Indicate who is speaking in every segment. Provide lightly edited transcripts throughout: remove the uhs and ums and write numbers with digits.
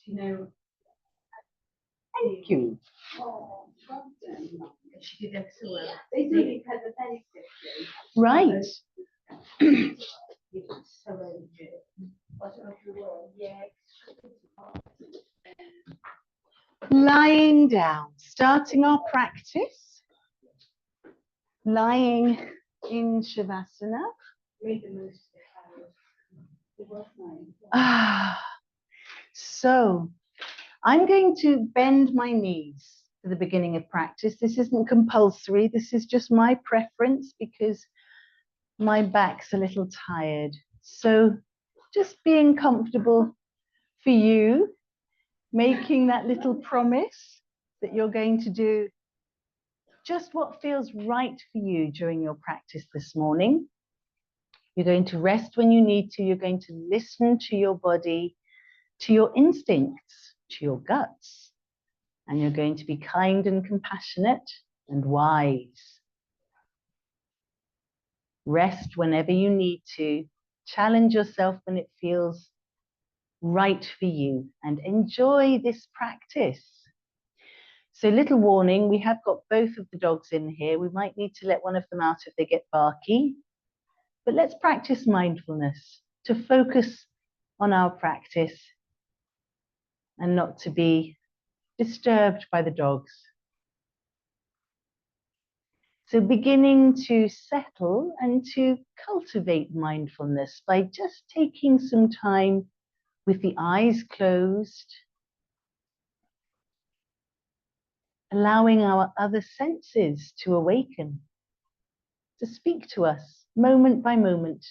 Speaker 1: You know,
Speaker 2: thank you.
Speaker 1: She did excellent.
Speaker 2: They do need right. Lying down, starting our practice. Lying in Shavasana. So I'm going to bend my knees for the beginning of practice. This isn't compulsory. This is just my preference because my back's a little tired. So just being comfortable for you, making that little promise that you're going to do just what feels right for you during your practice this morning. You're going to rest when you need to. You're going to listen to your body, to your instincts, to your guts. And you're going to be kind and compassionate and wise. Rest whenever you need to. Challenge yourself when it feels right for you. And enjoy this practice. So little warning, we have got both of the dogs in here. We might need to let one of them out if they get barky. But let's practice mindfulness to focus on our practice and not to be disturbed by the dogs. So beginning to settle and to cultivate mindfulness by just taking some time with the eyes closed, allowing our other senses to awaken, to speak to us moment by moment,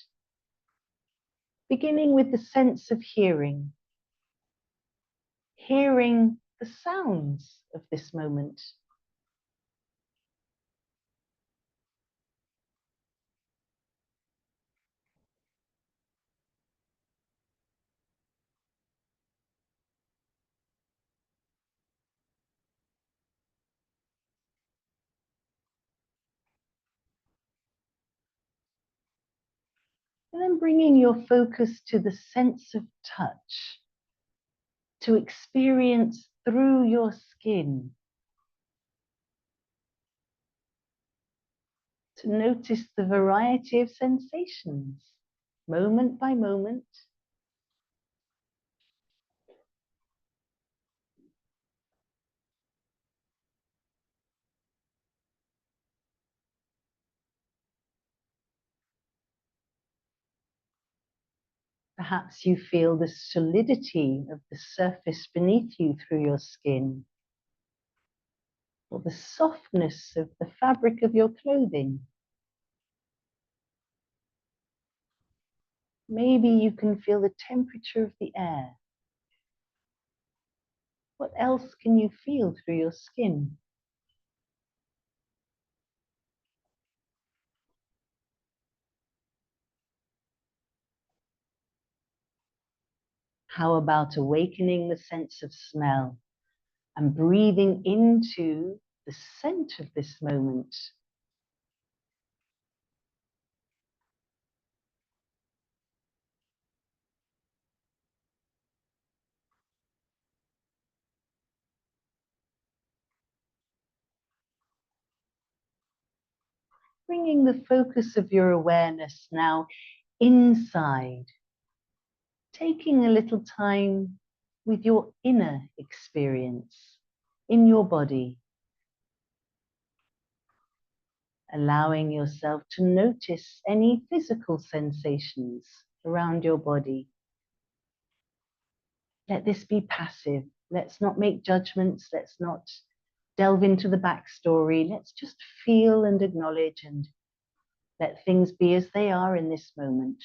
Speaker 2: beginning with the sense of hearing, hearing the sounds of this moment. And then bringing your focus to the sense of touch, to experience through your skin, to notice the variety of sensations, moment by moment. Perhaps you feel the solidity of the surface beneath you through your skin, or the softness of the fabric of your clothing. Maybe you can feel the temperature of the air. What else can you feel through your skin? How about awakening the sense of smell and breathing into the scent of this moment? Bringing the focus of your awareness now inside, taking a little time with your inner experience in your body, allowing yourself to notice any physical sensations around your body. Let this be passive. Let's not make judgments. Let's not delve into the backstory. Let's just feel and acknowledge and let things be as they are in this moment.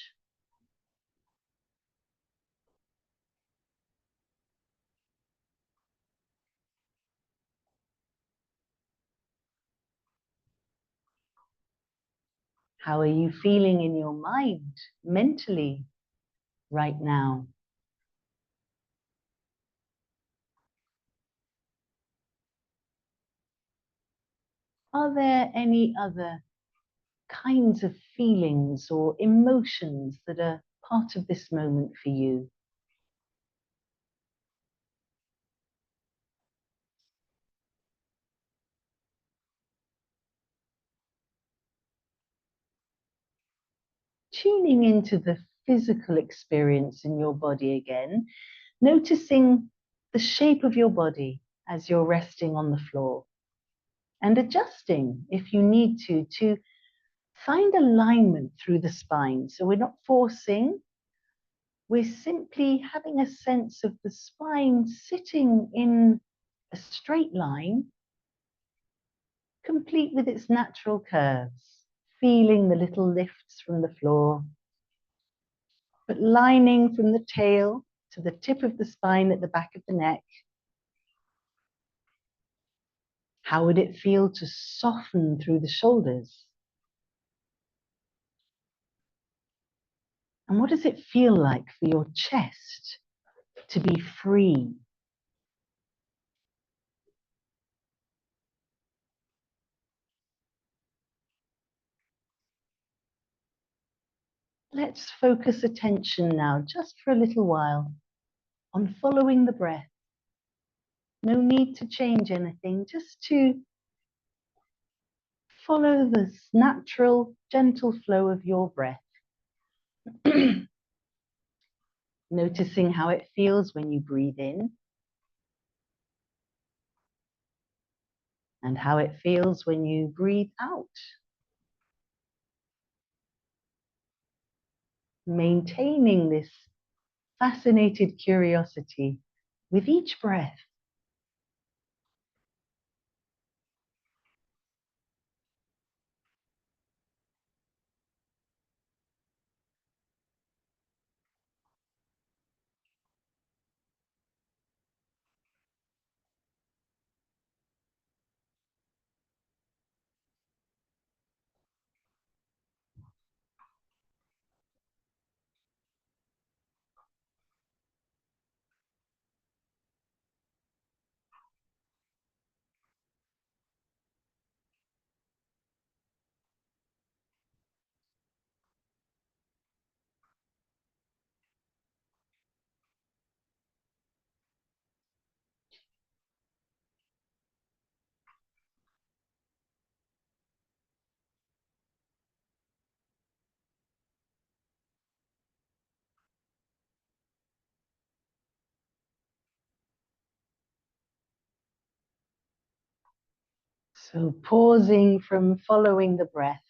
Speaker 2: How are you feeling in your mind, mentally, right now? Are there any other kinds of feelings or emotions that are part of this moment for you? tuning into the physical experience in your body again, noticing the shape of your body as you're resting on the floor and adjusting if you need to find alignment through the spine. So we're not forcing, we're simply having a sense of the spine sitting in a straight line, complete with its natural curves, feeling the little lifts from the floor, but lining from the tail to the tip of the spine at the back of the neck. How would it feel to soften through the shoulders? And what does it feel like for your chest to be free? Let's focus attention now, just for a little while, on following the breath. No need to change anything, just to follow this natural, gentle flow of your breath. Noticing how it feels when you breathe in and how it feels when you breathe out. Maintaining this fascinated curiosity with each breath. So pausing from following the breath,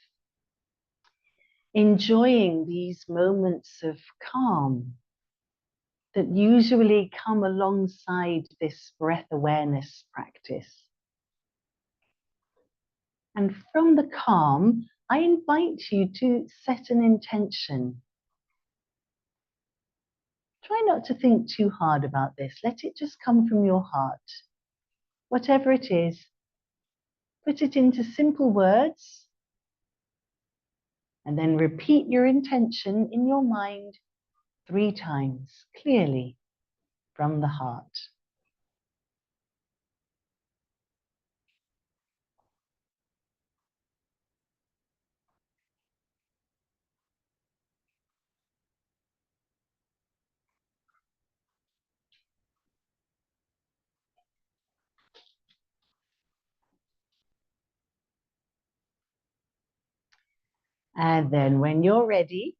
Speaker 2: enjoying these moments of calm that usually come alongside this breath awareness practice. And from the calm, I invite you to set an intention. Try not to think too hard about this. Let it just come from your heart. Whatever it is, put it into simple words and then repeat your intention in your mind 3 times, clearly from the heart. And then when you're ready,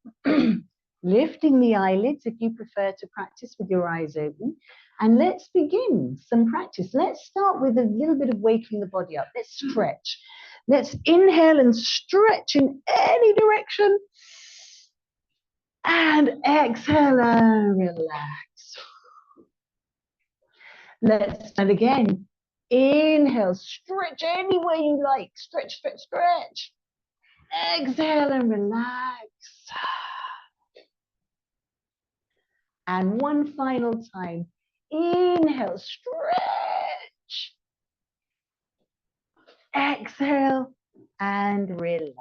Speaker 2: lifting the eyelids if you prefer to practice with your eyes open. And let's begin some practice. Let's start with a little bit of waking the body up. Let's stretch. Let's inhale and stretch in any direction. And exhale and relax. Let's start again. Inhale, stretch any way you like. Stretch, stretch, stretch. Exhale and relax. And one final time. Inhale, stretch. Exhale and relax.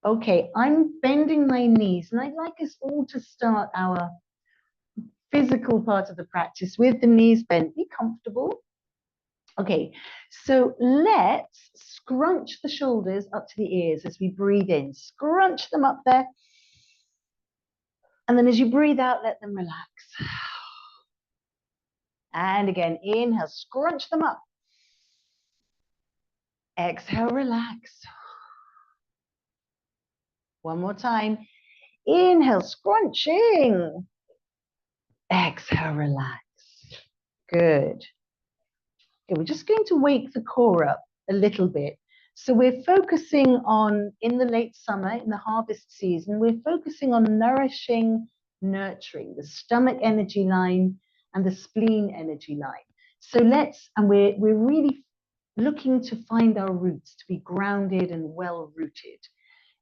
Speaker 2: Okay, I'm bending my knees and I'd like us all to start our physical part of the practice with the knees bent. Be comfortable. Okay, so let's scrunch the shoulders up to the ears as we breathe in. Scrunch them up there. And then as you breathe out, let them relax. And again, inhale, scrunch them up. Exhale, relax. One more time. Inhale, scrunching. Exhale, relax. Good. Okay, we're just going to wake the core up a little bit. So we're focusing on, in the late summer, in the harvest season, we're focusing on nourishing, nurturing the stomach energy line and the spleen energy line. So we're really looking to find our roots, to be grounded and well rooted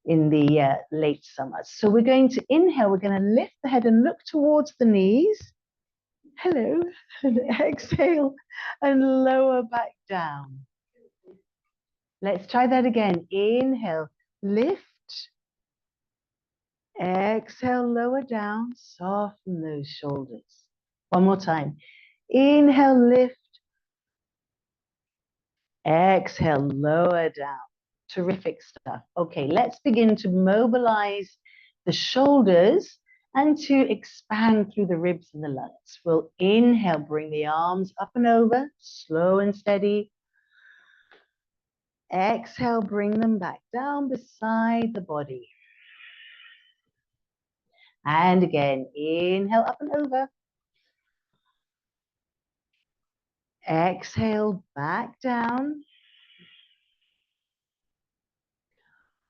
Speaker 2: in the late summer. So we're going to inhale, we're going to lift the head and look towards the knees. Hello, and exhale and lower back down. Let's try that again. Inhale, lift. Exhale, lower down. Soften those shoulders. One more time. Inhale, lift. Exhale, lower down. Terrific stuff. Okay, let's begin to mobilize the shoulders and to expand through the ribs and the lungs. We'll inhale, bring the arms up and over, slow and steady. Exhale, bring them back down beside the body. And again, inhale, up and over. Exhale, back down.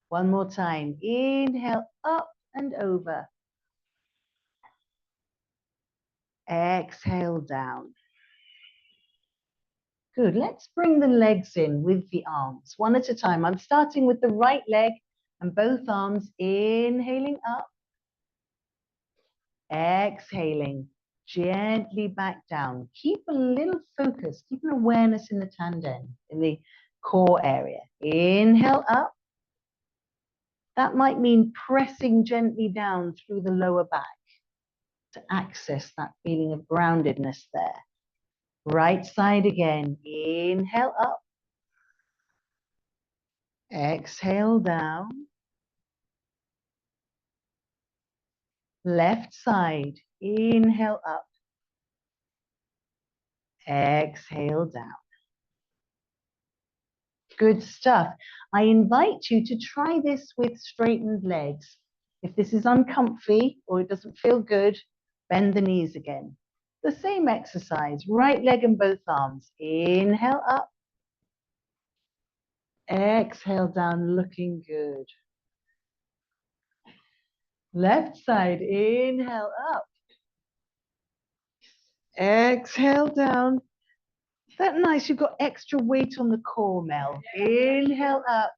Speaker 2: One more time. Inhale, up and over. Exhale, down. Good. Let's bring the legs in with the arms, one at a time. I'm starting with the right leg and both arms, inhaling up. Exhaling, gently back down. Keep a little focus, keep an awareness in the tanden, in the core area. Inhale up. That might mean pressing gently down through the lower back to access that feeling of groundedness there. Right side again. Inhale up. Exhale down. Left side. Inhale up. Exhale down. Good stuff. I invite you to try this with straightened legs. If this is uncomfy or it doesn't feel good, bend the knees again. The same exercise, right leg and both arms. Inhale up. Exhale down, looking good. Left side, inhale up. Exhale down. Is that nice? You've got extra weight on the core, Mel. Inhale up.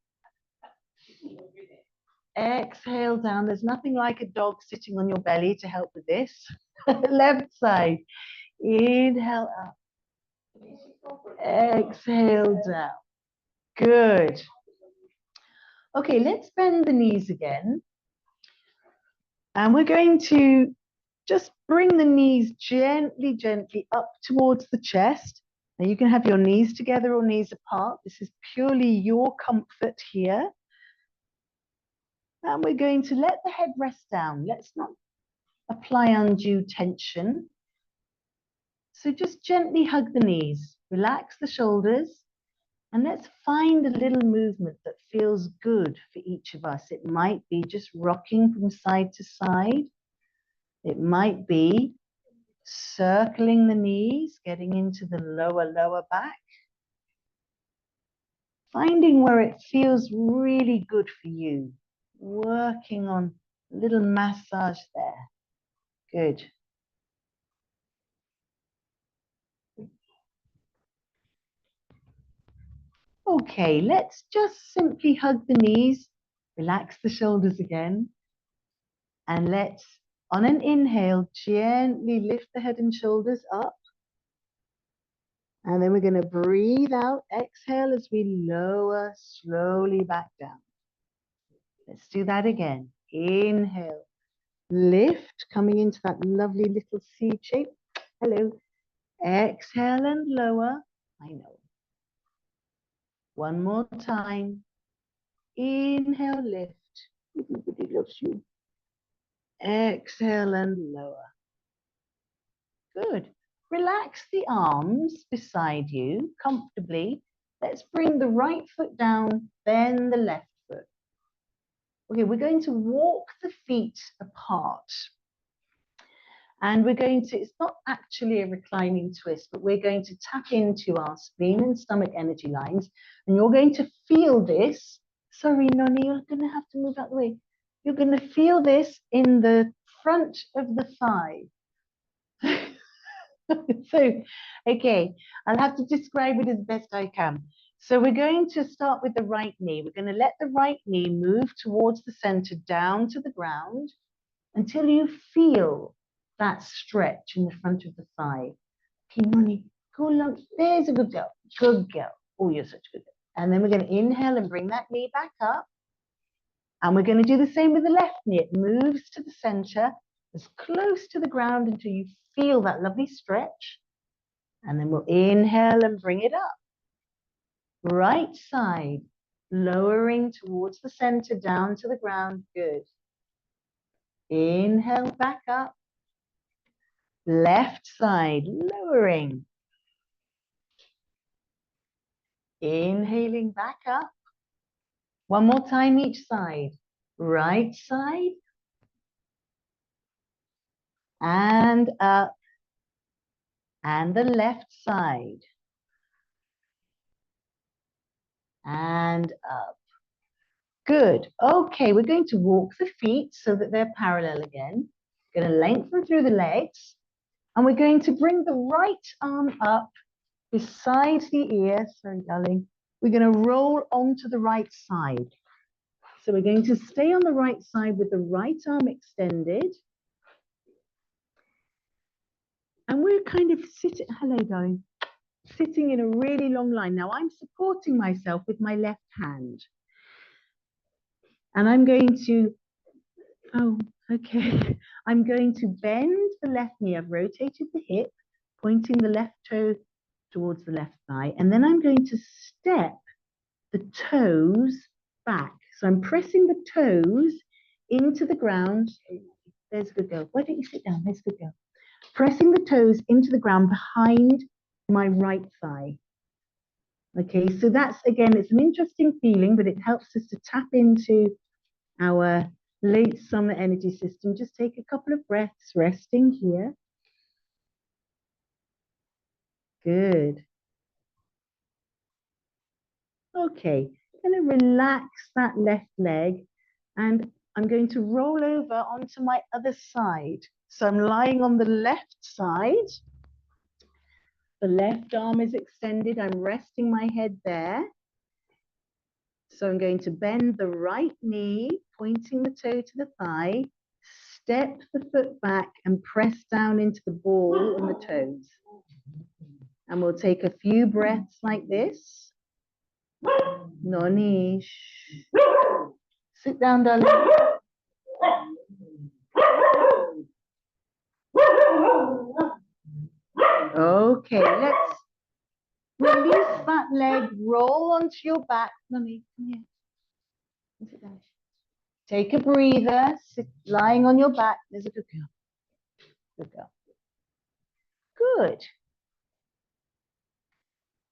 Speaker 2: Exhale down. There's nothing like a dog sitting on your belly to help with this. Left side. Inhale up. Exhale down. Good. Okay, let's bend the knees again. And we're going to just bring the knees gently, gently up towards the chest. Now you can have your knees together or knees apart. This is purely your comfort here. And we're going to let the head rest down. Let's not apply undue tension. So just gently hug the knees, relax the shoulders, and let's find a little movement that feels good for each of us. It might be just rocking from side to side. It might be circling the knees, getting into the lower back. Finding where it feels really good for you. Working on a little massage there. Good. Okay, let's just simply hug the knees, relax the shoulders again, and let's, on an inhale, gently lift the head and shoulders up. And then we're going to breathe out, exhale as we lower slowly back down. Let's do that again. Inhale, lift, coming into that lovely little C shape. Hello. Exhale and lower. I know. One more time. Inhale, lift. Everybody loves you. Exhale and lower. Good. Relax the arms beside you comfortably. Let's bring the right foot down, then the left foot. Okay, we're going to walk the feet apart. And we're going to, it's not actually a reclining twist, but we're going to tap into our spleen and stomach energy lines. And you're going to feel this. Sorry, Noni, you're going to have to move out the way. You're going to feel this in the front of the thigh. So, okay, I'll have to describe it as best I can. So we're going to start with the right knee. We're going to let the right knee move towards the center down to the ground until you feel that stretch in the front of the thigh. Okay, Noni, go along. There's a good girl. Good girl. Oh, you're such a good girl. And then we're going to inhale and bring that knee back up. And we're going to do the same with the left knee. It moves to the center as close to the ground until you feel that lovely stretch. And then we'll inhale and bring it up. Right side, lowering towards the center, down to the ground. Good. Inhale back up. Left side, lowering. Inhaling back up. One more time each side. Right side. And up. And the left side. And up. Good. Okay, we're going to walk the feet so that they're parallel again. Going to lengthen through the legs. And we're going to bring the right arm up beside the ear. Sorry, darling. We're going to roll onto the right side. So we're going to stay on the right side with the right arm extended. And we're kind of sitting, hello, darling, sitting in a really long line. Now I'm supporting myself with my left hand. And I'm going to, oh, okay. I'm going to bend the left knee. I've rotated the hip, pointing the left toe towards the left thigh. And then I'm going to step the toes back. So I'm pressing the toes into the ground. There's a good girl. Why don't you sit down? There's a good girl. Pressing the toes into the ground behind my right thigh. Okay, so that's, again, it's an interesting feeling, but it helps us to tap into our late summer energy system. Just take a couple of breaths, resting here. Good. Okay, I'm going to relax that left leg and I'm going to roll over onto my other side. So I'm lying on the left side. The left arm is extended. I'm resting my head there. So I'm going to bend the right knee, pointing the toe to the thigh, step the foot back and press down into the ball and the toes. And we'll take a few breaths like this. Noni. Sit down, darling. Okay, let's release that leg, roll onto your back. Noni, come here. Sit down. Take a breather, sit, lying on your back. There's a good girl. Good girl. Good.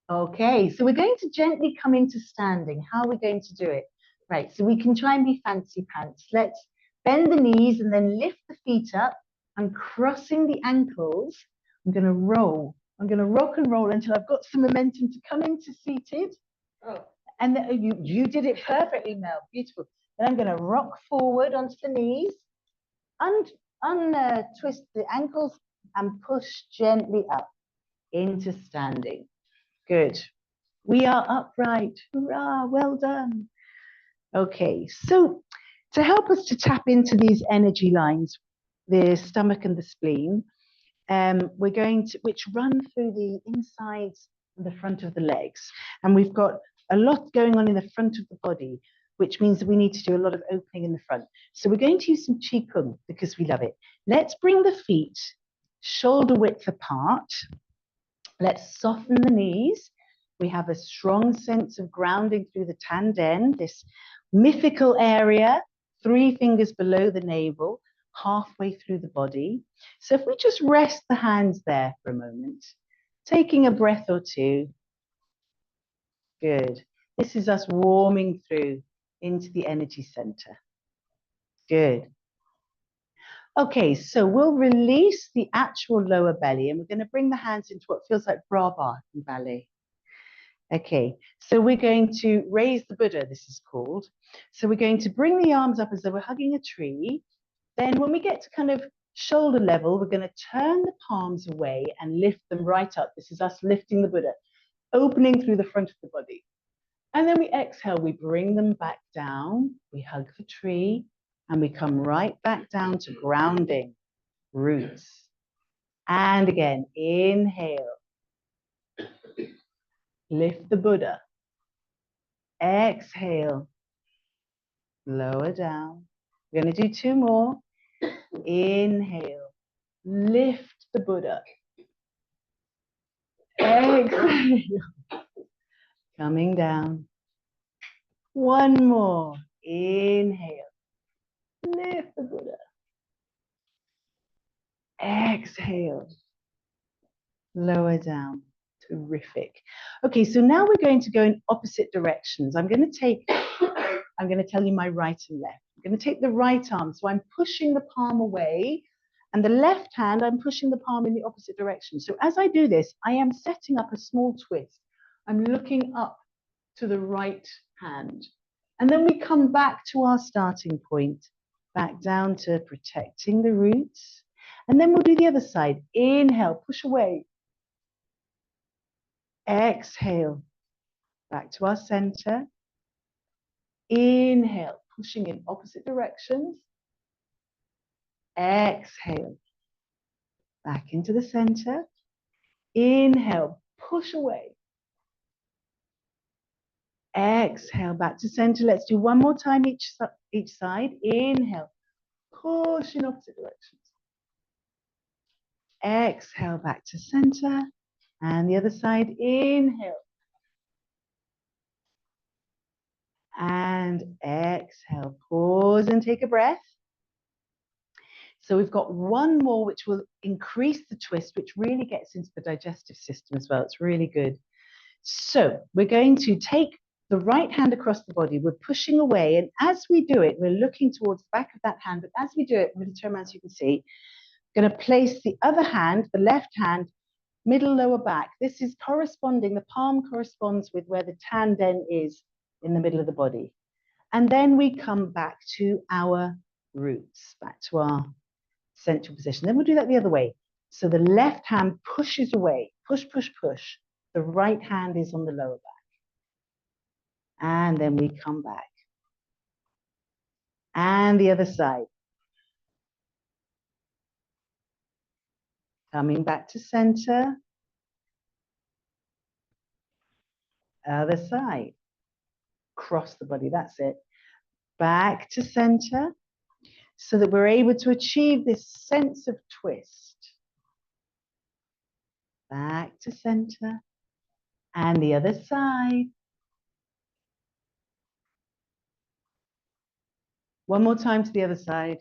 Speaker 2: Okay, so we're going to gently come into standing. How are we going to do it? Right, so we can try and be fancy pants. Let's bend the knees and then lift the feet up. I'm crossing the ankles. I'm going to roll. I'm going to rock and roll until I've got some momentum to come into seated. Oh. And then, you did it perfectly, Mel. Beautiful. Then I'm going to rock forward onto the knees, twist the ankles and push gently up into standing. Good. We are upright. Hurrah, well done. Okay, so to help us to tap into these energy lines, the stomach and the spleen, we're going to, which run through the insides and the front of the legs. And we've got a lot going on in the front of the body, which means that we need to do a lot of opening in the front. So we're going to use some qigong because we love it. Let's bring the feet shoulder width apart. Let's soften the knees. We have a strong sense of grounding through the tanden, this mythical area, 3 fingers below the navel, halfway through the body. So if we just rest the hands there for a moment, taking a breath or two. Good. This is us warming through into the energy center. Good. Okay, so we'll release the actual lower belly and we're going to bring the hands into what feels like Brahma in ballet. Okay, so we're going to raise the Buddha, this is called. So we're going to bring the arms up as though we're hugging a tree. Then when we get to kind of shoulder level, we're going to turn the palms away and lift them right up. This is us lifting the Buddha, opening through the front of the body. And then we exhale, we bring them back down, we hug the tree, and we come right back down to grounding, roots. And again, inhale. Lift the Buddha. Exhale. Lower down. We're going to do 2 more. Inhale. Lift the Buddha. Exhale. Coming down. 1 more. Inhale. Lift the Buddha. Exhale. Lower down. Terrific. Okay, so now we're going to go in opposite directions. I'm going to tell you my right and left. I'm going to take the right arm, so I'm pushing the palm away, and the left hand, I'm pushing the palm in the opposite direction. So as I do this, I am setting up a small twist. I'm looking up to the right hand. And then we come back to our starting point, back down to protecting the roots. And then we'll do the other side. Inhale, push away. Exhale, back to our center. Inhale, pushing in opposite directions. Exhale, back into the center. Inhale, push away. Exhale, back to center. Let's do 1 more time each side. Inhale, push in opposite directions. Exhale, back to center. And the other side, inhale. And exhale, pause and take a breath. So we've got 1 more, which will increase the twist, which really gets into the digestive system as well. It's really good. So we're going to take the right hand across the body. We're pushing away. And as we do it, we're looking towards the back of that hand. But as we do it, I'm going to turn around so you can see. I'm going to place the other hand, the left hand, middle lower back. This is corresponding, the palm corresponds with where the tanden is in the middle of the body. And then we come back to our roots, back to our central position. Then we'll do that the other way. So the left hand pushes away, push, push, push. The right hand is on the lower back. And then we come back. And the other side. Coming back to center. Other side. Cross the body, that's it. Back to center. So that we're able to achieve this sense of twist. Back to center. And the other side. 1 more time to the other side.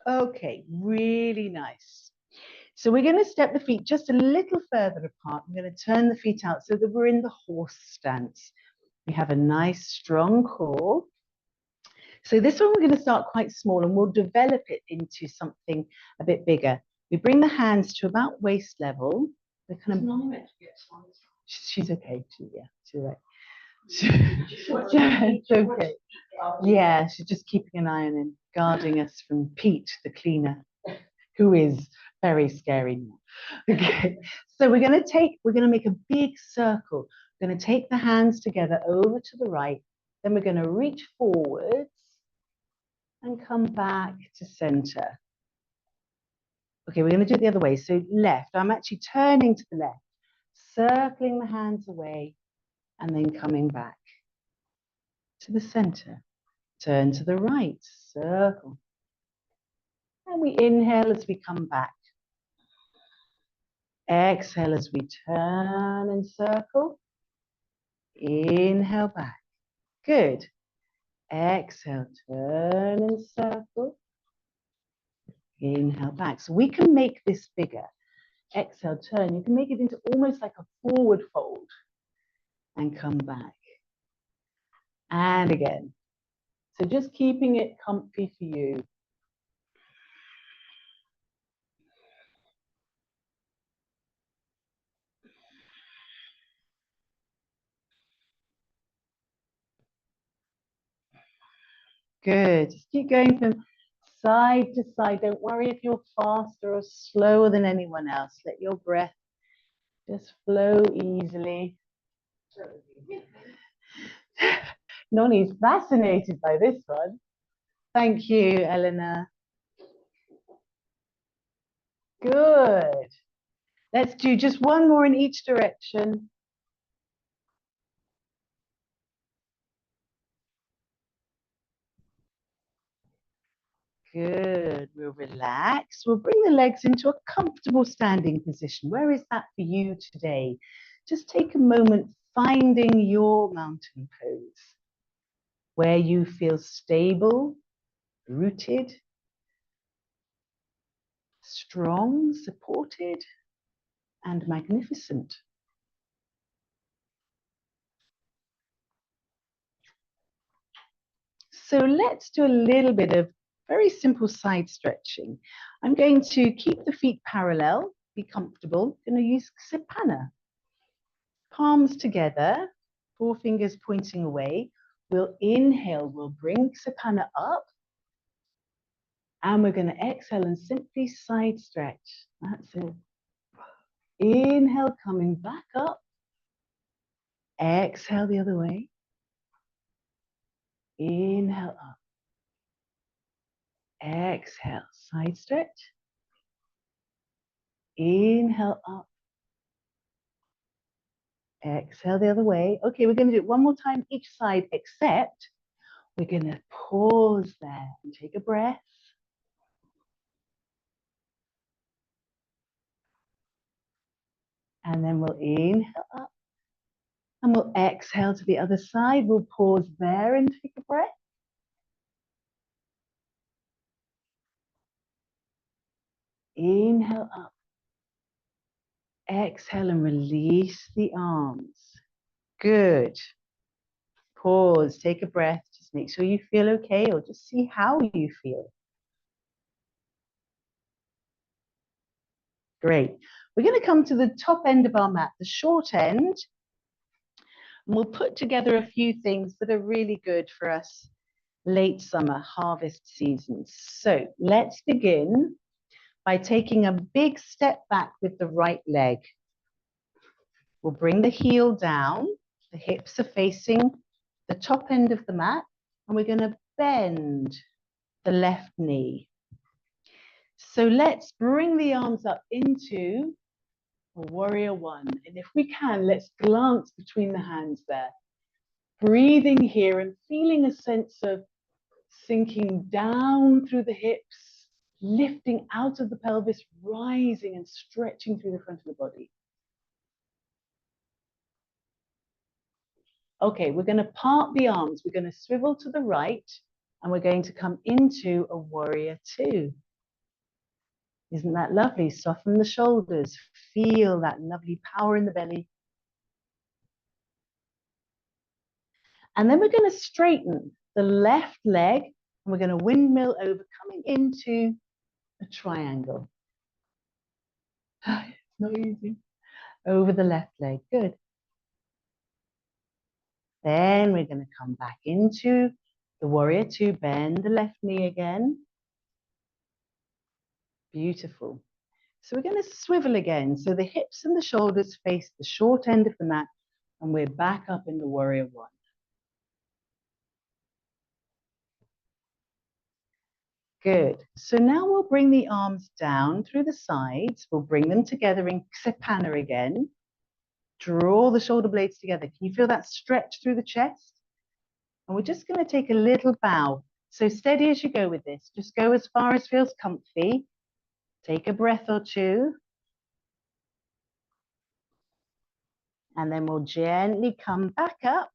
Speaker 2: Okay, really nice. So we're going to step the feet just a little further apart. I'm going to turn the feet out so that we're in the horse stance. We have a nice strong core. So this one we're going to start quite small and we'll develop it into something a bit bigger. We bring the hands to about waist level. They're kind of, she's okay. She's right. It's okay. Yeah, she's just keeping an eye on him, guarding us from Pete, the cleaner, who is very scary now. Okay, so we're going to make a big circle. We're going to take the hands together over to the right. Then we're going to reach forwards and come back to center. Okay, we're going to do it the other way. So left, I'm actually turning to the left, circling the hands away, and then coming back to the center. Turn to the right, circle. And we inhale as we come back. Exhale as we turn and circle. Inhale back. Good. Exhale, turn and circle. Inhale back. So we can make this bigger. Exhale, turn. You can make it into almost like a forward fold. And come back. and again. So just keeping it comfy for you. Good. Just keep going from side to side. Don't worry if you're faster or slower than anyone else. Let your breath just flow easily. Noni's fascinated by this one. Thank you, Eleanor. Good. Let's do just one more in each direction. Good. We'll relax. We'll bring the legs into a comfortable standing position. Where is that for you today? Just take a moment finding your mountain pose, where you feel stable, rooted, strong, supported, and magnificent. So let's do a little bit of very simple side stretching. I'm going to keep the feet parallel, be comfortable. I'm going to use Ksipana. Palms together, forefingers pointing away. We'll inhale, we'll bring Ksipana up. And we're going to exhale and simply side stretch. That's it. Inhale, coming back up. Exhale the other way. Inhale up. Exhale, side stretch. Inhale up. Exhale the other way. Okay, we're going to do it one more time each side, except we're going to pause there and take a breath. And then we'll inhale up. And we'll exhale to the other side. We'll pause there and take a breath. Inhale up. Exhale and release the arms. Good. Pause, take a breath. Just make sure you feel okay, or just see how you feel. Great. We're going to come to the top end of our mat, the short end. And we'll put together a few things that are really good for us late summer harvest season. So let's begin by taking a big step back with the right leg. We'll bring the heel down. The hips are facing the top end of the mat. And we're going to bend the left knee. So let's bring the arms up into a warrior one. And if we can, let's glance between the hands there. Breathing here and feeling a sense of sinking down through the hips, lifting out of the pelvis, rising and stretching through the front of the body. Okay, we're going to part the arms. We're going to swivel to the right and we're going to come into a warrior two. Isn't that lovely? Soften the shoulders. Feel that lovely power in the belly. And then we're going to straighten the left leg and we're going to windmill over, coming into a triangle. It's not easy. Over the left leg. Good. Then we're going to come back into the warrior two. Bend the left knee again. Beautiful. So we're going to swivel again. So the hips and the shoulders face the short end of the mat and we're back up in the warrior one. Good. So now we'll bring the arms down through the sides. We'll bring them together in Ksipana again. Draw the shoulder blades together. Can you feel that stretch through the chest? And we're just going to take a little bow. So steady as you go with this. Just go as far as feels comfy. Take a breath or two. And then we'll gently come back up.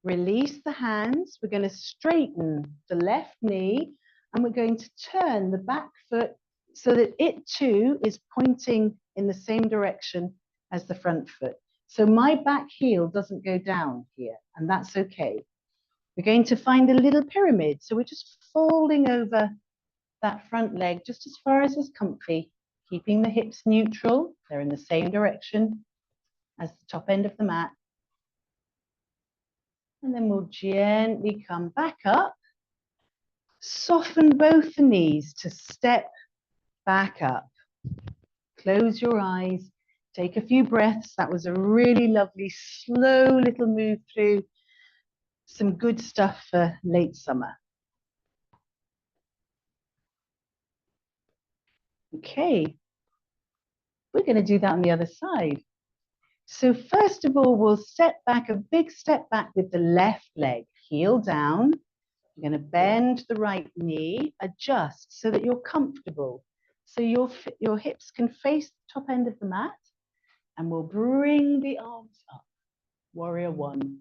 Speaker 2: Release the hands. We're going to straighten the left knee and we're going to turn the back foot so that it too is pointing in the same direction as the front foot. So my back heel doesn't go down here, and that's okay. We're going to find a little pyramid. So we're just folding over that front leg just as far as is comfy, keeping the hips neutral. They're in the same direction as the top end of the mat. And then we'll gently come back up. Soften both the knees to step back up. Close your eyes. Take a few breaths. That was a really lovely, slow little move through some good stuff for late summer. Okay, we're going to do that on the other side. So first of all, we'll step back, a big step back with the left leg, heel down. You're going to bend the right knee, adjust so that you're comfortable. So your hips can face the top end of the mat, and we'll bring the arms up, warrior one.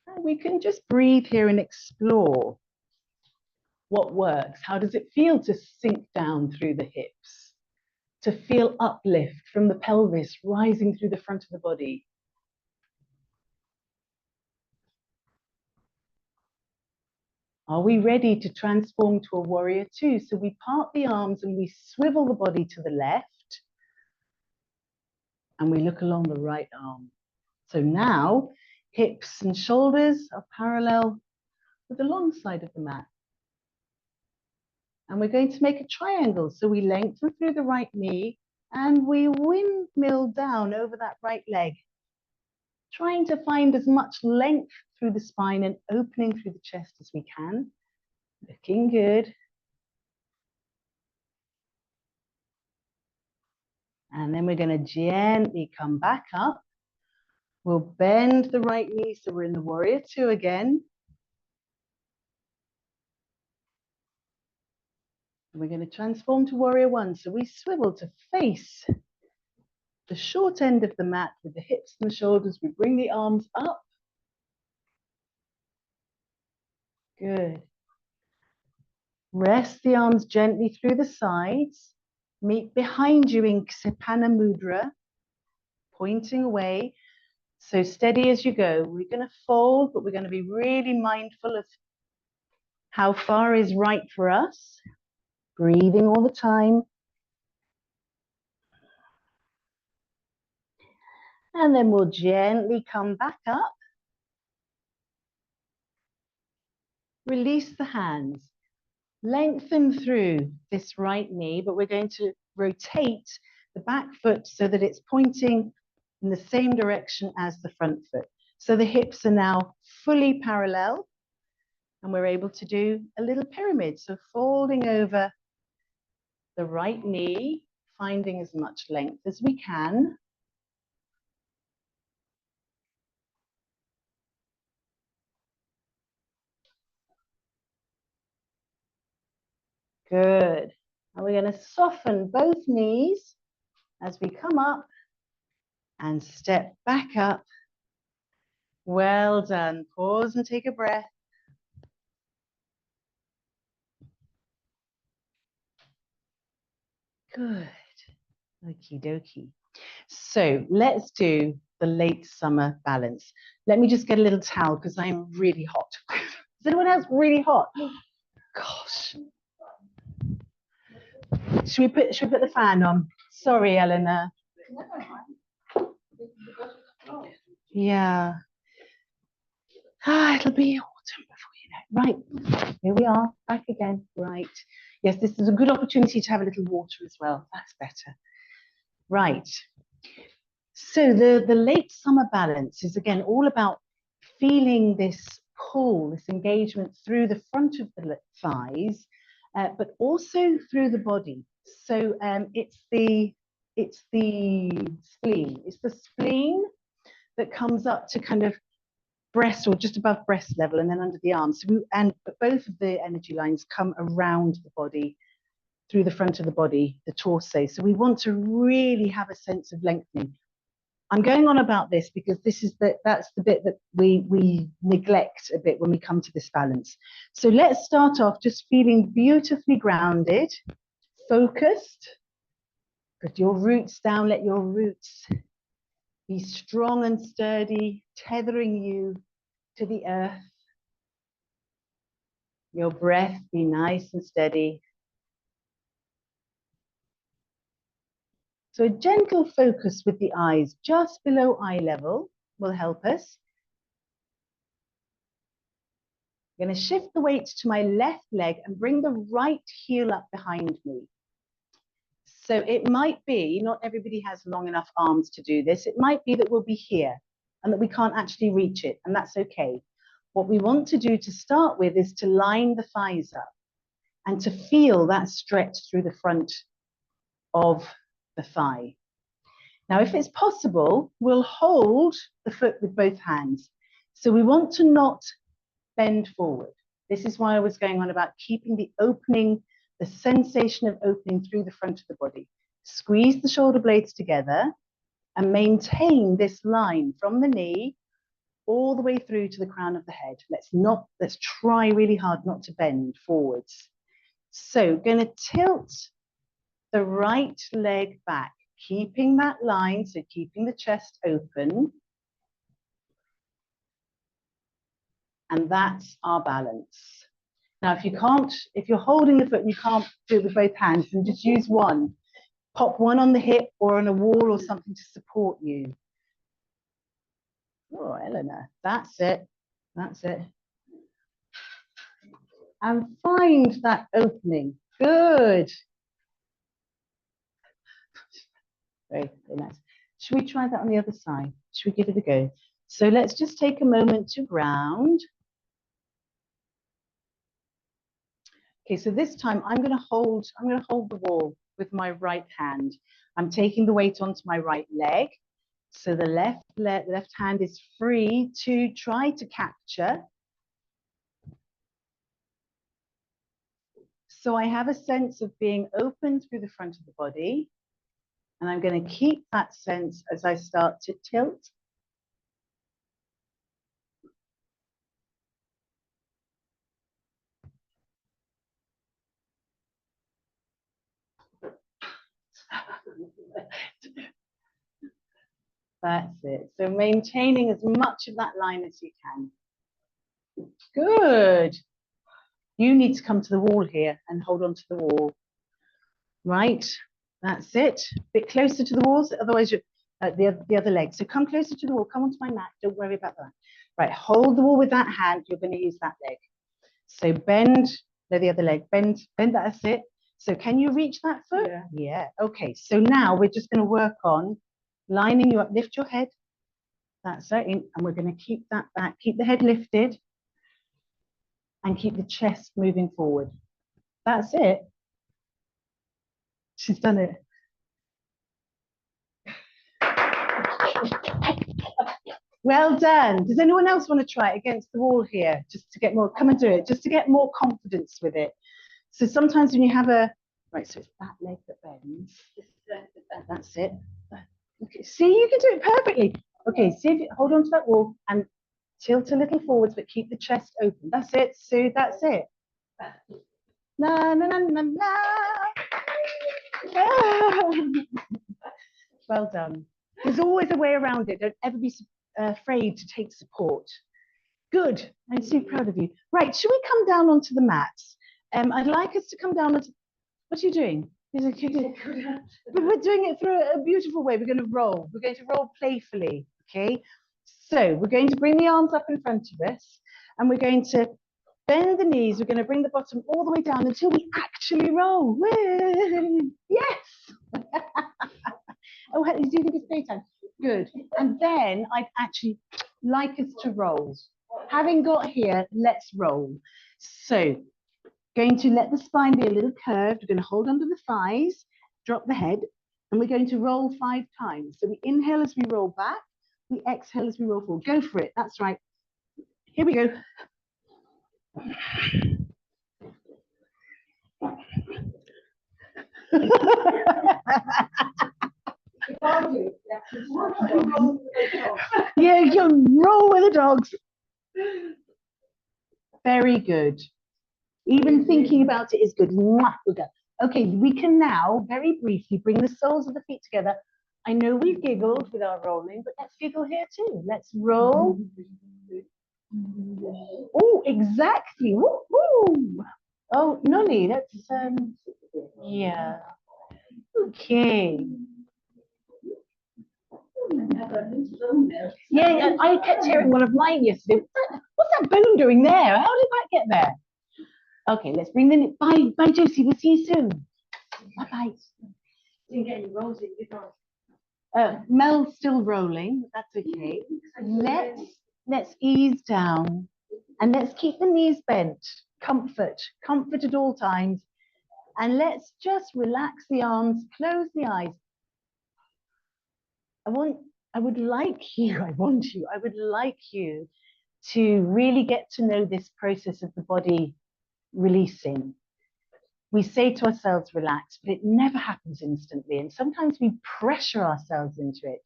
Speaker 2: And we can just breathe here and explore what works. How does it feel to sink down through the hips? To feel uplift from the pelvis rising through the front of the body. Are we ready to transform to a warrior two? So we part the arms and we swivel the body to the left and we look along the right arm. So now hips and shoulders are parallel with the long side of the mat. And we're going to make a triangle. So we lengthen through the right knee and we windmill down over that right leg, trying to find as much length through the spine and opening through the chest as we can. Looking good. And then we're going to gently come back up. We'll bend the right knee so we're in the warrior two again. We're going to transform to warrior one. So we swivel to face the short end of the mat with the hips and the shoulders. We bring the arms up. Good. Rest the arms gently through the sides. Meet behind you in Ksipana Mudra, pointing away. So steady as you go. We're going to fold, but we're going to be really mindful of how far is right for us. Breathing all the time. And then we'll gently come back up. Release the hands. Lengthen through this right knee, but we're going to rotate the back foot so that it's pointing in the same direction as the front foot. So the hips are now fully parallel and we're able to do a little pyramid. So folding over the right knee, finding as much length as we can. Good. And we're going to soften both knees as we come up and step back up. Well done. Pause and take a breath. Good. Okie dokie. So let's do the late summer balance. Let me just get a little towel because I'm really hot. Is anyone else really hot? Gosh. Should we put the fan on? Sorry, Eleanor. Yeah. It'll be autumn before you know. Right, here we are, back again. Right. Yes, this is a good opportunity to have a little water as well. That's better. Right. So the late summer balance is again all about feeling this pull, this engagement through the front of the thighs, but also through the body. So it's the spleen. It's the spleen that comes up to kind of breast or just above breast level and then under the arms. So both of the energy lines come around the body through the front of the body, the torso. So we want to really have a sense of lengthening. I'm going on about this because that's the bit that we neglect a bit when we come to this balance. So let's start off just feeling beautifully grounded, focused. Put your roots down, let your roots be strong and sturdy, tethering you to the earth. Your breath be nice and steady. So a gentle focus with the eyes just below eye level will help us. I'm going to shift the weight to my left leg and bring the right heel up behind me. So it might be, not everybody has long enough arms to do this. It might be that we'll be here and that we can't actually reach it, and that's okay. What we want to do to start with is to line the thighs up and to feel that stretch through the front of the thigh. Now, if it's possible, we'll hold the foot with both hands. So we want to not bend forward. This is why I was going on about keeping the opening, the sensation of opening through the front of the body. Squeeze the shoulder blades together and maintain this line from the knee all the way through to the crown of the head. Let's try really hard not to bend forwards. So going to tilt the right leg back, keeping that line, so keeping the chest open. And that's our balance. Now, if you're holding the foot and you can't do it with both hands, then just use one. Pop one on the hip or on a wall or something to support you. Oh, Eleanor, that's it. That's it. And find that opening. Good. Very, very nice. Should we try that on the other side? Should we give it a go? So let's just take a moment to ground. Okay, so this time I'm going to hold the wall with my right hand. I'm taking the weight onto my right leg. So the left hand is free to try to capture. So I have a sense of being open through the front of the body. And I'm going to keep that sense as I start to tilt. That's it. So maintaining as much of that line as you can. Good. You need to come to the wall here and hold on to the wall. Right. That's it. A bit closer to the walls, otherwise you're the other leg. So come closer to the wall. Come onto my mat. Don't worry about that. Right. Hold the wall with that hand. You're going to use that leg. So bend the other leg. Bend. That's it. So can you reach that foot? Yeah. Yeah. Okay. So now we're just going to work on lining you up. Lift your head. That's it. And we're going to keep that back. Keep the head lifted. And keep the chest moving forward. That's it. She's done it. Well done. Does anyone else want to try it against the wall here? Just to get more, come and do it, just to get more confidence with it. So sometimes when you have right, so it's that leg that bends. That's it. Okay, see, you can do it perfectly. Okay, see if you hold on to that wall and tilt a little forwards, but keep the chest open. That's it, Sue, that's it. La, la, la, la, la. Well done. There's always a way around it. Don't ever be afraid to take support. Good. I'm so proud of you. Right, should we come down onto the mats? I'd like us to come down onto... What are you doing? We're doing it through a beautiful way. We're going to roll. We're going to roll playfully, okay? So we're going to bring the arms up in front of us and we're going to bend the knees. We're going to bring the bottom all the way down until we actually roll. Yes! Oh, do you think it's daytime? Good. And then I'd actually like us to roll. Having got here, let's roll. So, going to let the spine be a little curved. We're going to hold under the thighs, drop the head, and we're going to roll 5 times. So we inhale as we roll back, we exhale as we roll forward. Go for it. That's right. Here we go. Yeah, you roll with the dogs. Very good. Even thinking about it is good. Okay, we can now very briefly bring the soles of the feet together, I know we've giggled with our rolling, but let's giggle here too. Let's roll. Oh, exactly. Woo-hoo. Oh, Nolly, that's, yeah. Okay. Yeah, I kept hearing one of mine yesterday. What's that bone doing there? How did that get there? Okay, let's bring the, bye, Josie. We'll see you soon. Bye-bye.
Speaker 1: Didn't get any rolls in, did
Speaker 2: Mel's still rolling. That's okay. Let's ease down and let's keep the knees bent. Comfort at all times. And let's just relax the arms, close the eyes. I would like you to really get to know this process of the body releasing. We say to ourselves, relax, but it never happens instantly. And sometimes we pressure ourselves into it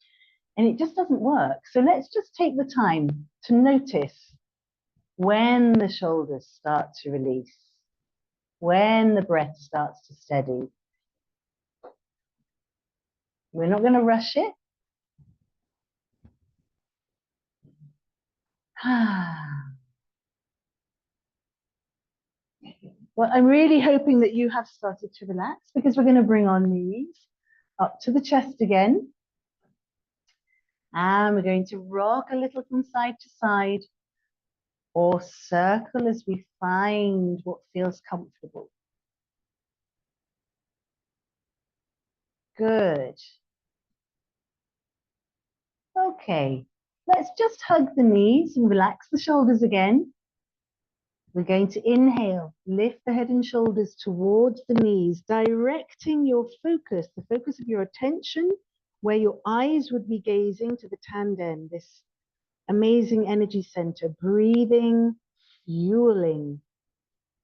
Speaker 2: and it just doesn't work. So let's just take the time to notice when the shoulders start to release, when the breath starts to steady. We're not going to rush it. Well, I'm really hoping that you have started to relax because we're going to bring our knees up to the chest again. And we're going to rock a little from side to side or circle as we find what feels comfortable. Good. Okay, let's just hug the knees and relax the shoulders again. We're going to inhale, lift the head and shoulders towards the knees, directing your focus, the focus of your attention, where your eyes would be gazing to the tanden, this amazing energy center, breathing, fueling,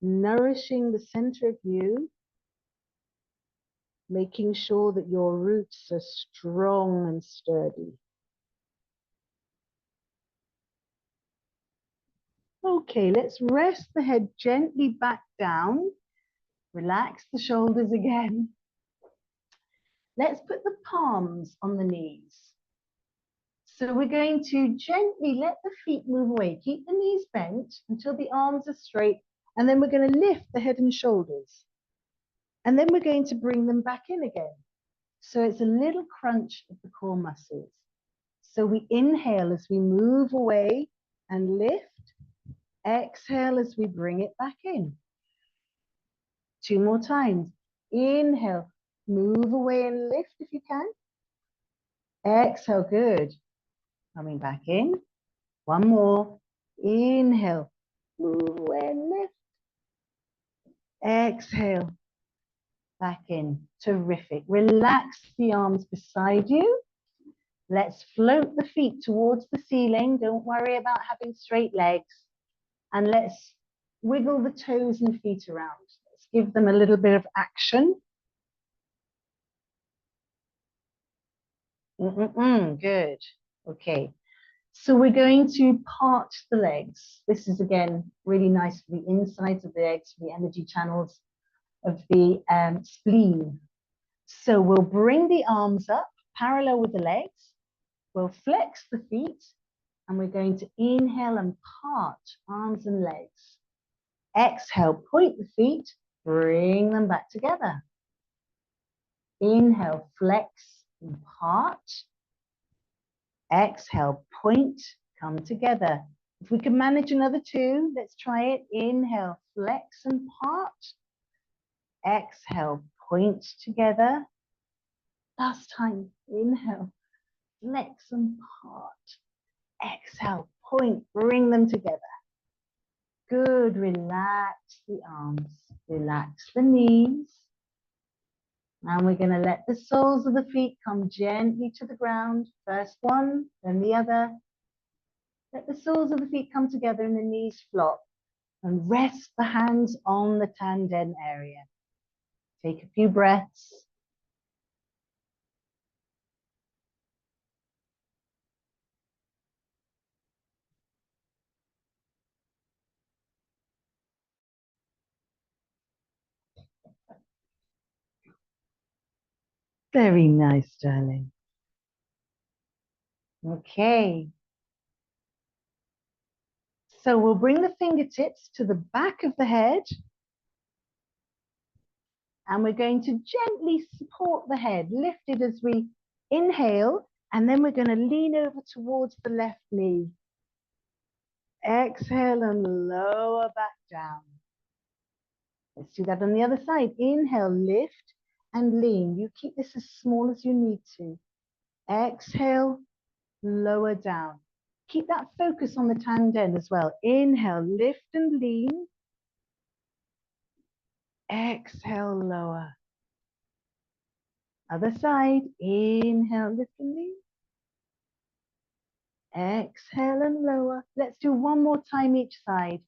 Speaker 2: nourishing the center of you, making sure that your roots are strong and sturdy. Okay, let's rest the head gently back down. Relax the shoulders again. Let's put the palms on the knees. So we're going to gently let the feet move away. Keep the knees bent until the arms are straight. And then we're going to lift the head and shoulders. And then we're going to bring them back in again. So it's a little crunch of the core muscles. So we inhale as we move away and lift. Exhale as we bring it back in. 2 more times. Inhale, move away and lift if you can. Exhale, good. Coming back in. 1 more. Inhale, move away and lift. Exhale, back in. Terrific. Relax the arms beside you. Let's float the feet towards the ceiling. Don't worry about having straight legs. And let's wiggle the toes and feet around. Let's give them a little bit of action. Good. Okay. So we're going to part the legs. This is, again, really nice for the insides of the legs, for the energy channels of the spleen. So we'll bring the arms up parallel with the legs. We'll flex the feet. And we're going to inhale and part arms and legs. Exhale, point the feet, bring them back together. Inhale, flex and part. Exhale, point, come together. If we can manage another 2, let's try it. Inhale, flex and part. Exhale, point together. Last time, inhale, flex and part. Exhale, point, bring them together. Good, relax the arms, relax the knees. And we're going to let the soles of the feet come gently to the ground. First one, then the other. Let the soles of the feet come together and the knees flop. And rest the hands on the tanden area. Take a few breaths. Very nice, darling. Okay. So we'll bring the fingertips to the back of the head. And we're going to gently support the head, lift it as we inhale, and then we're going to lean over towards the left knee. Exhale and lower back down. Let's do that on the other side. Inhale, lift and lean. You keep this as small as you need to. Exhale, lower down. Keep that focus on the tanden as well. Inhale, lift and lean. Exhale, lower. Other side. Inhale, lift and lean. Exhale and lower. Let's do one more time each side.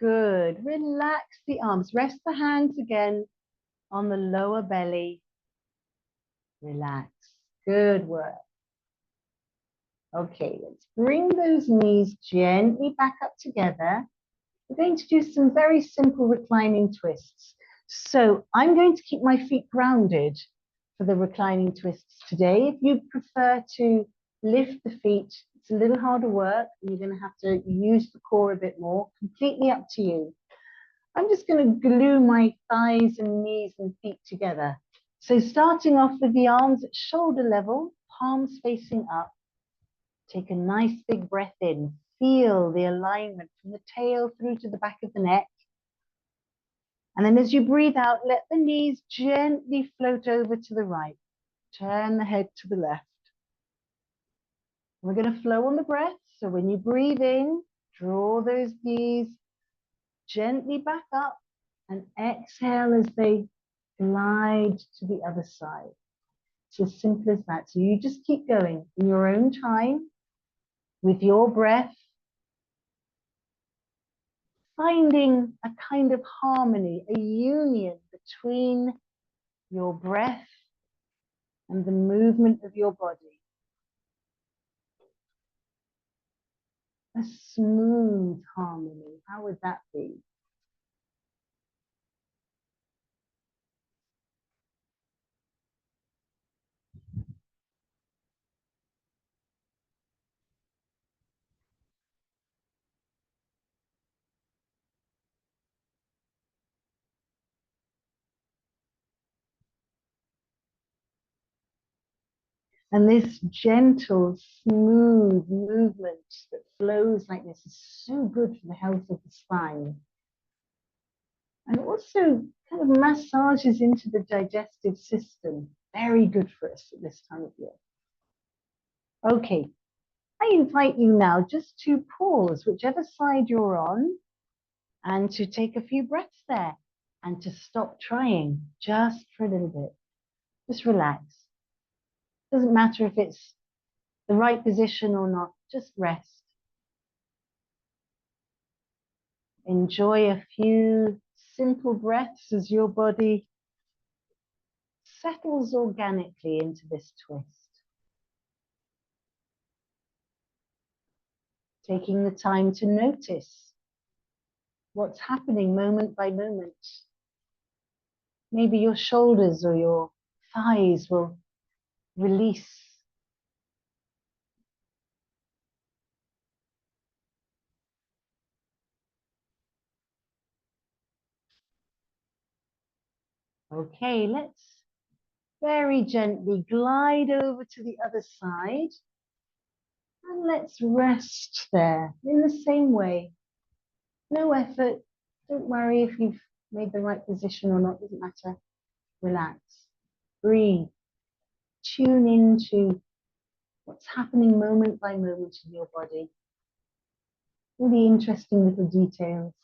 Speaker 2: Good. Relax the arms. Rest the hands again on the lower belly. Relax. Good work. Okay, let's bring those knees gently back up together. We're going to do some very simple reclining twists. So I'm going to keep my feet grounded for the reclining twists today. If you prefer to lift the feet, it's a little harder work. You're going to have to use the core a bit more. Completely up to you. I'm just going to glue my thighs and knees and feet together. So starting off with the arms at shoulder level, palms facing up. Take a nice big breath in. Feel the alignment from the tail through to the back of the neck. And then as you breathe out, let the knees gently float over to the right. Turn the head to the left. We're going to flow on the breath. So when you breathe in, draw those knees gently back up and exhale as they glide to the other side. It's as simple as that. So you just keep going in your own time with your breath, finding a kind of harmony, a union between your breath and the movement of your body. A smooth harmony. How would that be? And this gentle, smooth movement that flows like this is so good for the health of the spine. And also kind of massages into the digestive system. Very good for us at this time of year. Okay, I invite you now just to pause whichever side you're on and to take a few breaths there and to stop trying just for a little bit. Just relax. Doesn't matter if it's the right position or not, just rest. Enjoy a few simple breaths as your body settles organically into this twist. Taking the time to notice what's happening moment by moment. Maybe your shoulders or your thighs will release. Okay, let's very gently glide over to the other side. And let's rest there in the same way. No effort. Don't worry if you've made the right position or not, doesn't matter. Relax. Breathe. Tune into what's happening moment by moment in your body. All the interesting little details.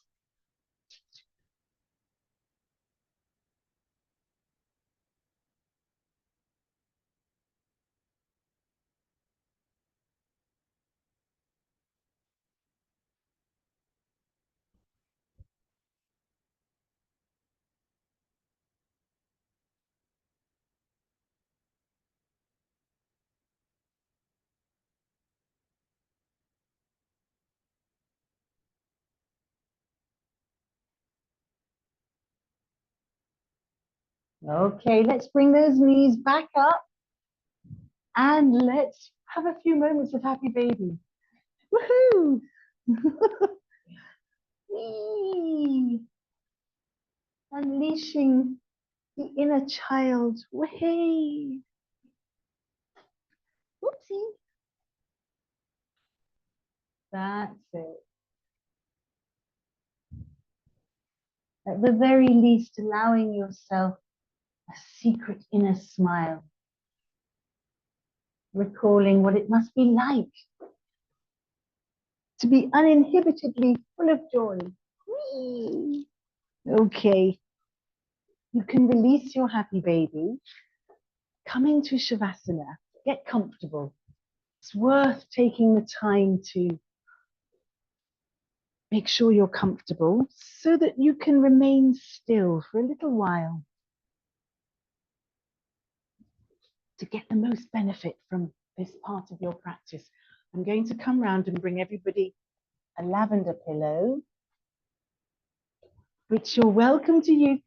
Speaker 2: Okay, let's bring those knees back up and let's have a few moments of happy baby. Woohoo! Whee! Unleashing the inner child. Whee! Whoopsie. That's it. At the very least, allowing yourself a secret inner smile, recalling what it must be like to be uninhibitedly full of joy. Whee! Okay, you can release your happy baby, come into Shavasana, get comfortable. It's worth taking the time to make sure you're comfortable so that you can remain still for a little while to get the most benefit from this part of your practice. I'm going to come round and bring everybody a lavender pillow, which you're welcome to use,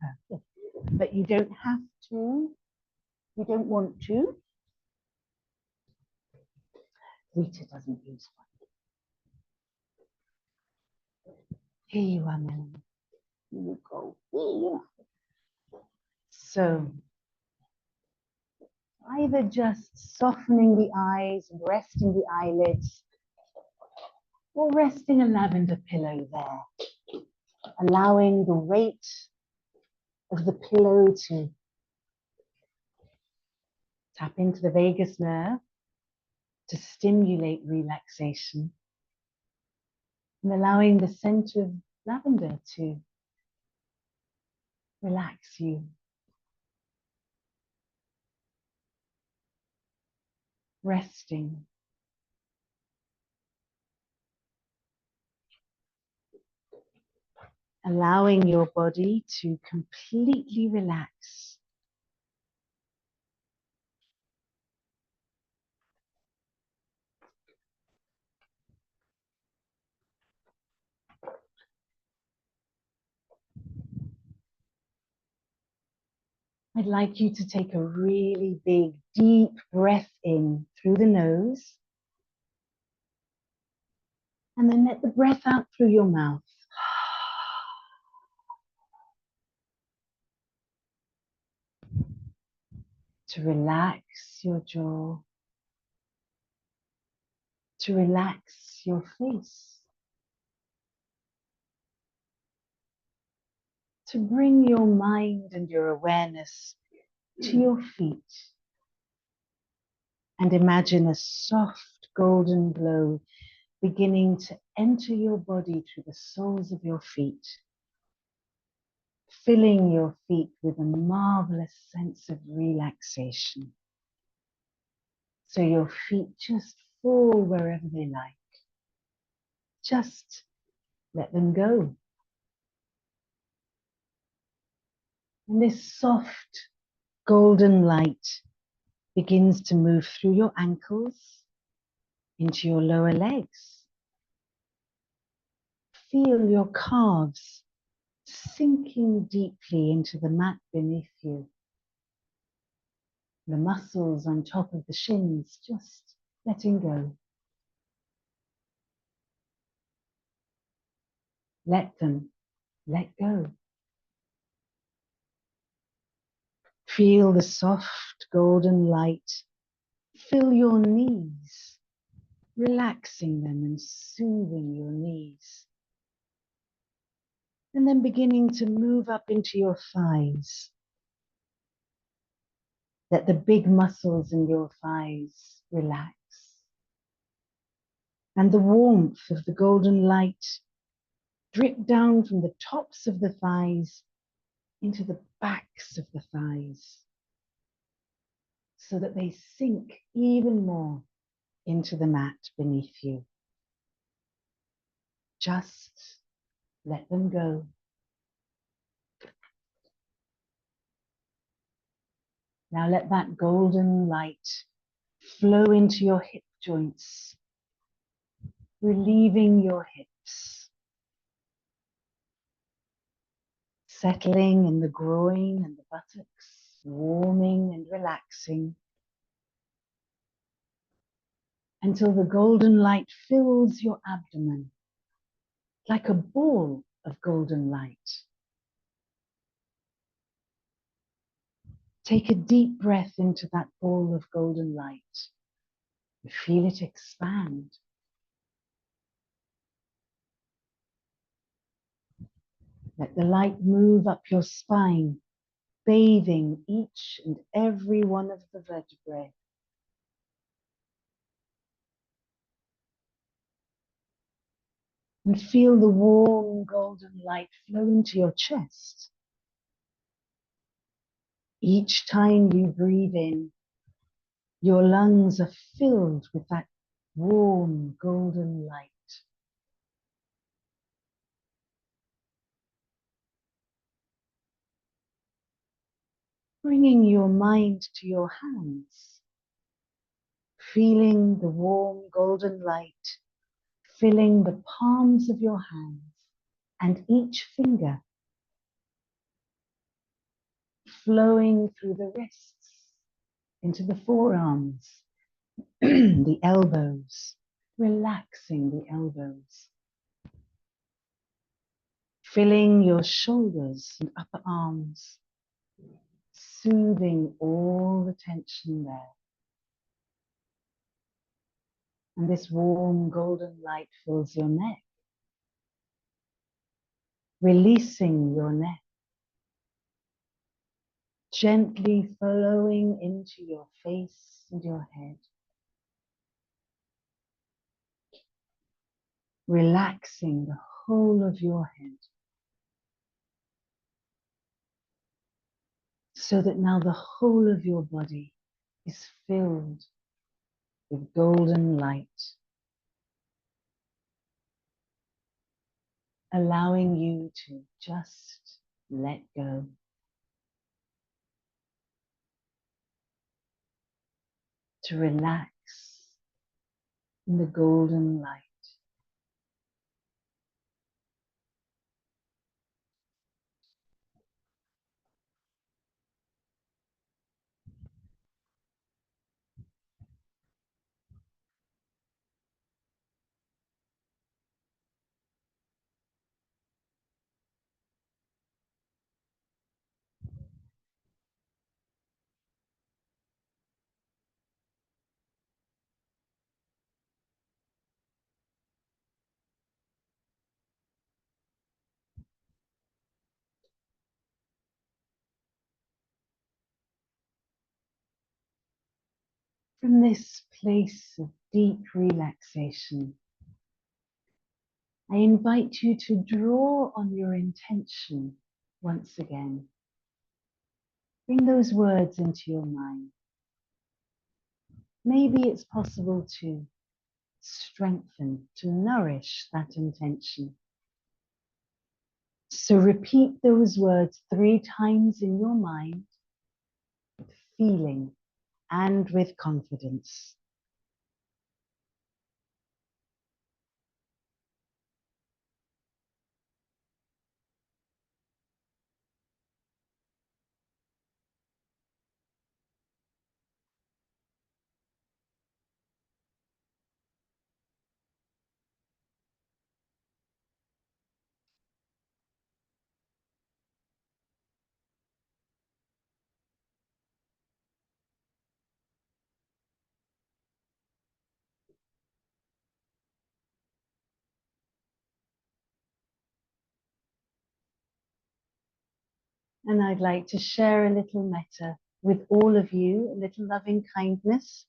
Speaker 2: but you don't have to, you don't want to. Rita doesn't use one. Here you are, Melanie. Here you go. Here you are. So, either just softening the eyes and resting the eyelids, or resting a lavender pillow there, allowing the weight of the pillow to tap into the vagus nerve to stimulate relaxation, and allowing the scent of lavender to relax you. Resting. Allowing your body to completely relax. I'd like you to take a really big, deep breath in through the nose, and then let the breath out through your mouth. To relax your jaw, to relax your face, to bring your mind and your awareness to your feet, and imagine a soft golden glow beginning to enter your body through the soles of your feet, filling your feet with a marvelous sense of relaxation. So your feet just fall wherever they like. Just let them go. And this soft golden light begins to move through your ankles into your lower legs. Feel your calves sinking deeply into the mat beneath you. The muscles on top of the shins just letting go. Let them let go. Feel the soft golden light fill your knees, relaxing them and soothing your knees. And then beginning to move up into your thighs. Let the big muscles in your thighs relax. And the warmth of the golden light drip down from the tops of the thighs into the backs of the thighs, so that they sink even more into the mat beneath you. Just let them go. Now let that golden light flow into your hip joints, relieving your hips, settling in the groin and the buttocks, warming and relaxing until the golden light fills your abdomen like a ball of golden light. Take a deep breath into that ball of golden light. Feel it expand. Let the light move up your spine, bathing each and every one of the vertebrae. And feel the warm golden light flow into your chest. Each time you breathe in, your lungs are filled with that warm golden light. Bringing your mind to your hands, feeling the warm golden light filling the palms of your hands and each finger, flowing through the wrists into the forearms, the elbows, relaxing the elbows, filling your shoulders and upper arms, soothing all the tension there. And this warm golden light fills your neck, releasing your neck, gently flowing into your face and your head, relaxing the whole of your head, so that now the whole of your body is filled with golden light, allowing you to just let go. To relax in the golden light. From this place of deep relaxation, I invite you to draw on your intention once again. Bring those words into your mind. Maybe it's possible to strengthen, to nourish that intention. So repeat those words 3 times in your mind with feeling and with confidence. And I'd like to share a little metta with all of you, a little loving kindness,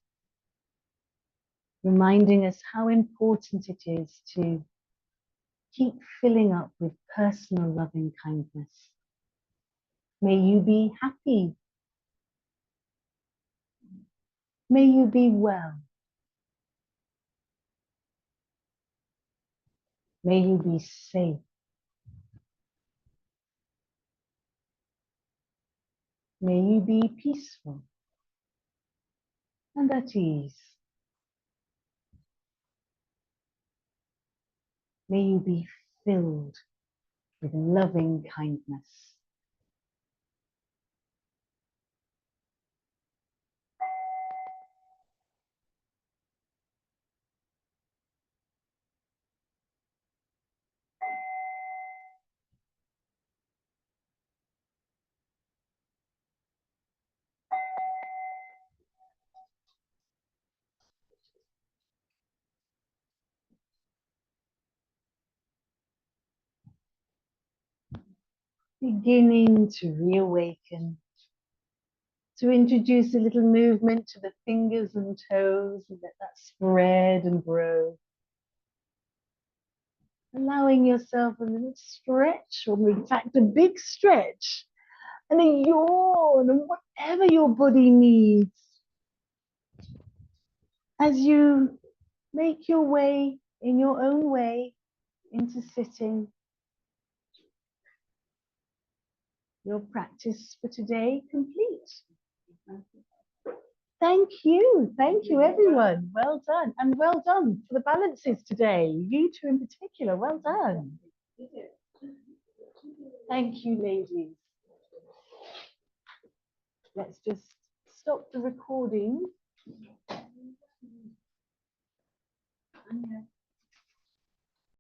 Speaker 2: reminding us how important it is to keep filling up with personal loving kindness. May you be happy. May you be well. May you be safe. May you be peaceful and at ease. May you be filled with loving kindness. beginning to reawaken, to introduce a little movement to the fingers and toes and let that spread and grow. Allowing yourself a little stretch, or in fact a big stretch, and a yawn, and whatever your body needs. As you make your way in your own way into sitting, your practice for today complete. Thank you everyone. Well done, and well done for the balances today. You two in particular, well done. Thank you, ladies. Let's just stop the recording.